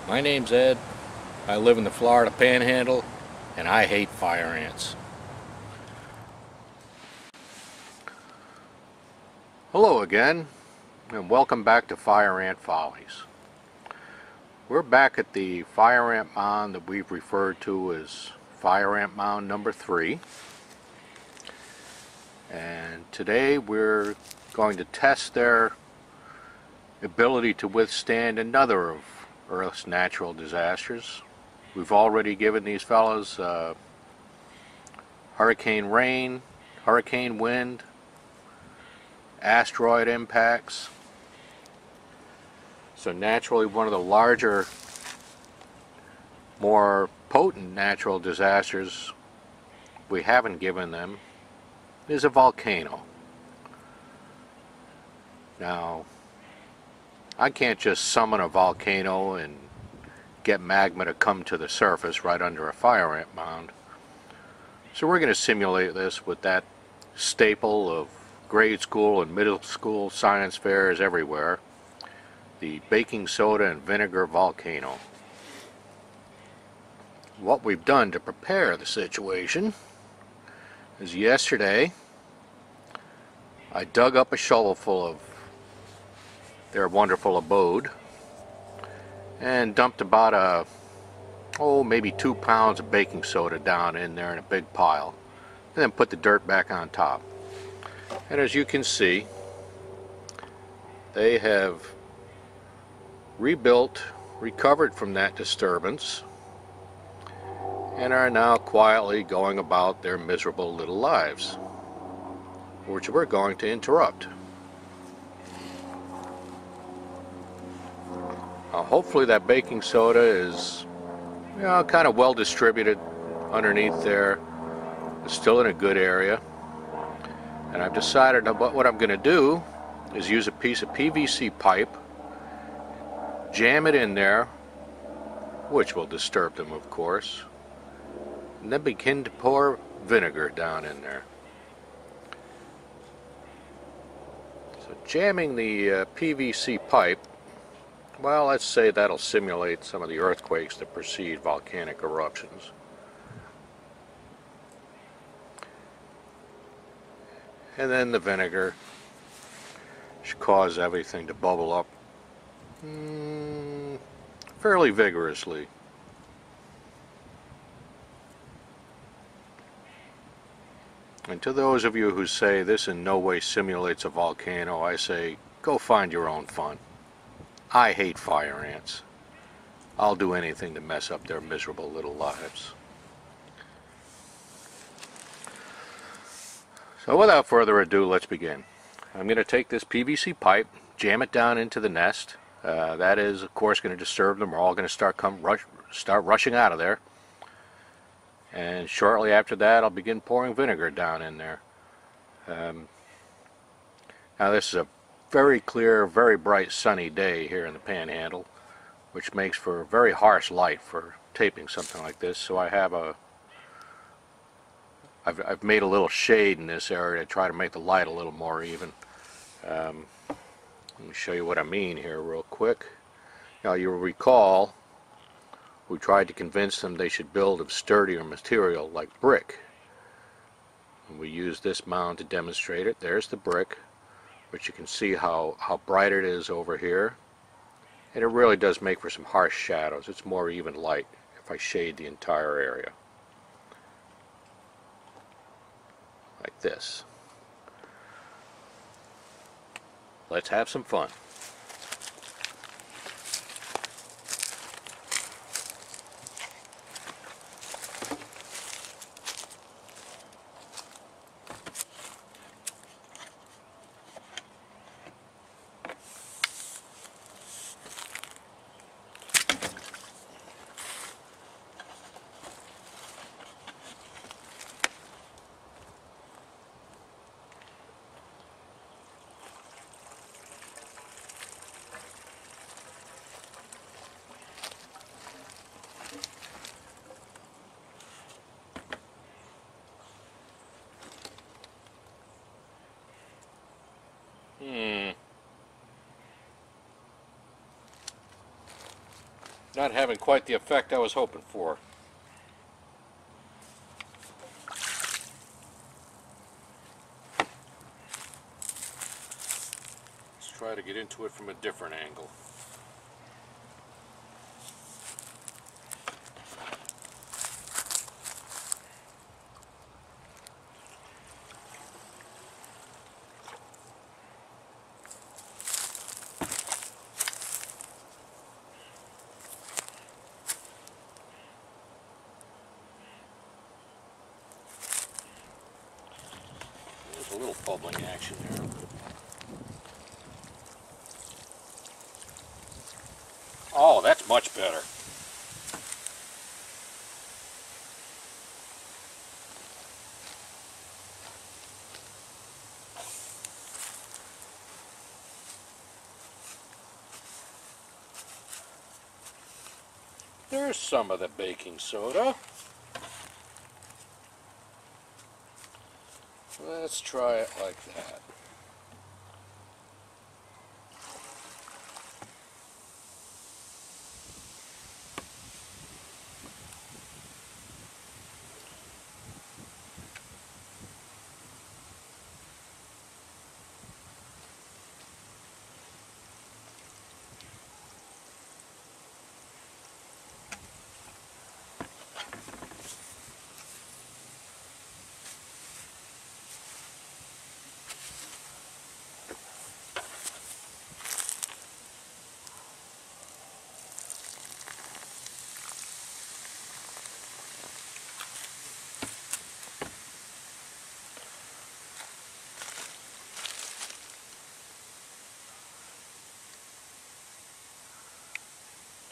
My name's Ed. I live in the Florida Panhandle, and I hate fire ants. Hello again, and welcome back to Fire Ant Follies. We're back at the fire ant mound that we've referred to as Fire Ant Mound number 3. And today we're going to test their ability to withstand another of Earth's natural disasters. We've already given these fellows hurricane rain, hurricane wind, asteroid impacts. So naturally, one of the larger, more potent natural disasters we haven't given them is a volcano. Now, I can't just summon a volcano and get magma to come to the surface right under a fire ant mound. So we're going to simulate this with that staple of grade school and middle school science fairs everywhere, the baking soda and vinegar volcano. What we've done to prepare the situation is yesterday I dug up a shovelful of their wonderful abode and dumped about maybe 2 pounds of baking soda down in there in a big pile, and then put the dirt back on top. And as you can see, they have recovered from that disturbance, and are now quietly going about their miserable little lives, which we're going to interrupt. Hopefully that baking soda is, kind of well distributed underneath there. It's still in a good area. And I've decided what I'm going to do is use a piece of PVC pipe, jam it in there, which will disturb them, of course, and then begin to pour vinegar down in there. So jamming the PVC pipe, well, let's say that'll simulate some of the earthquakes that precede volcanic eruptions. And then the vinegar should cause everything to bubble up fairly vigorously. And to those of you who say this in no way simulates a volcano, I say, go find your own fun. I hate fire ants. I'll do anything to mess up their miserable little lives. So without further ado, let's begin. I'm going to take this PVC pipe, jam it down into the nest. That is, of course, going to disturb them. We're all going to start rushing out of there. And shortly after that, I'll begin pouring vinegar down in there. Now this is a very clear, very bright sunny day here in the Panhandle, which makes for a very harsh light for taping something like this. So I've made a little shade in this area to try to make the light a little more even. Let me show you what I mean here real quick. Now you'll recall we tried to convince them they should build of sturdier material like brick. And we used this mound to demonstrate it. There's the brick, but you can see how bright it is over here. And it really does make for some harsh shadows. It's more even light if I shade the entire area. Like this. Let's have some fun. Not having quite the effect I was hoping for. Let's try to get into it from a different angle. There's a little bubbling action there. Oh, that's much better. There's some of the baking soda. Let's try it like that.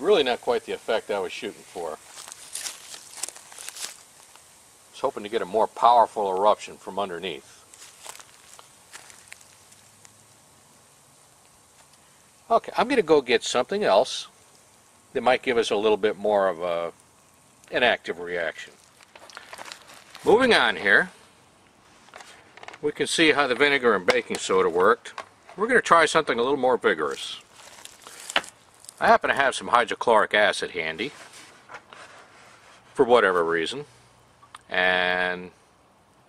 Really not quite the effect I was shooting for. I was hoping to get a more powerful eruption from underneath. Okay, I'm going to go get something else that might give us a little bit more of an active reaction. Moving on here, we can see how the vinegar and baking soda worked. We're going to try something a little more vigorous. I happen to have some hydrochloric acid handy, for whatever reason, and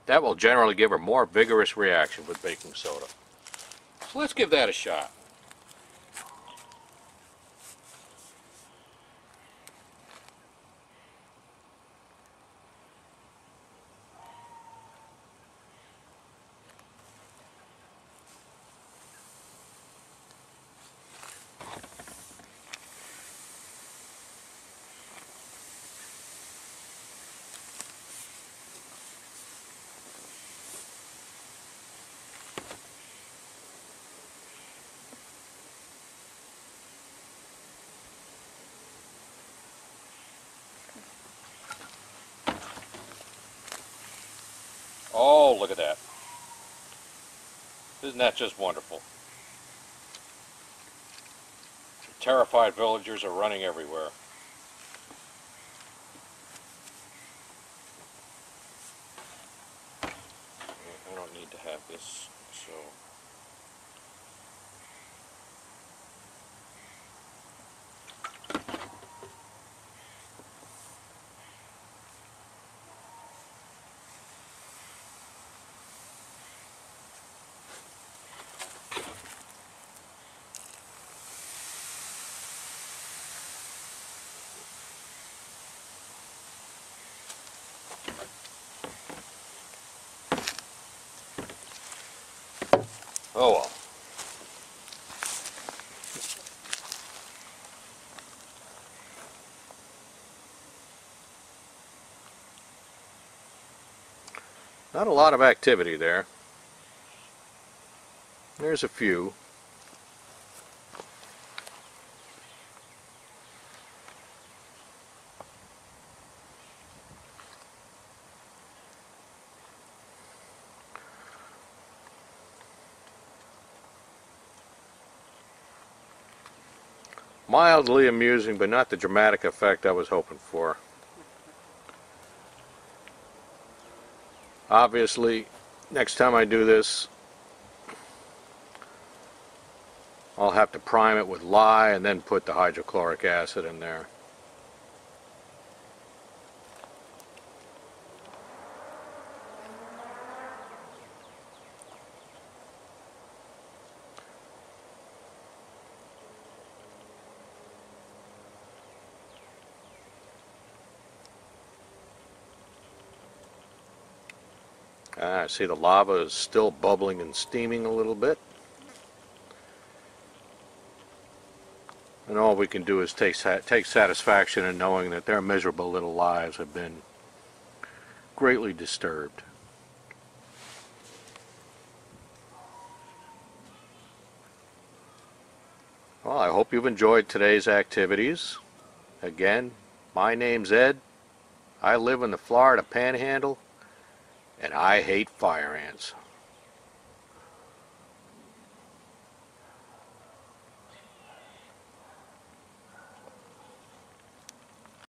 that will generally give a more vigorous reaction with baking soda. So let's give that a shot. Oh, look at that. Isn't that just wonderful? The terrified villagers are running everywhere. I don't need to have this, so... Oh well. Not a lot of activity there. There's a few. Mildly amusing, but not the dramatic effect I was hoping for. Obviously, next time I do this, I'll have to prime it with lye and then put the hydrochloric acid in there. See, the lava is still bubbling and steaming a little bit. And all we can do is take satisfaction in knowing that their miserable little lives have been greatly disturbed. Well, I hope you've enjoyed today's activities. Again, my name's Ed. I live in the Florida Panhandle, and I hate fire ants.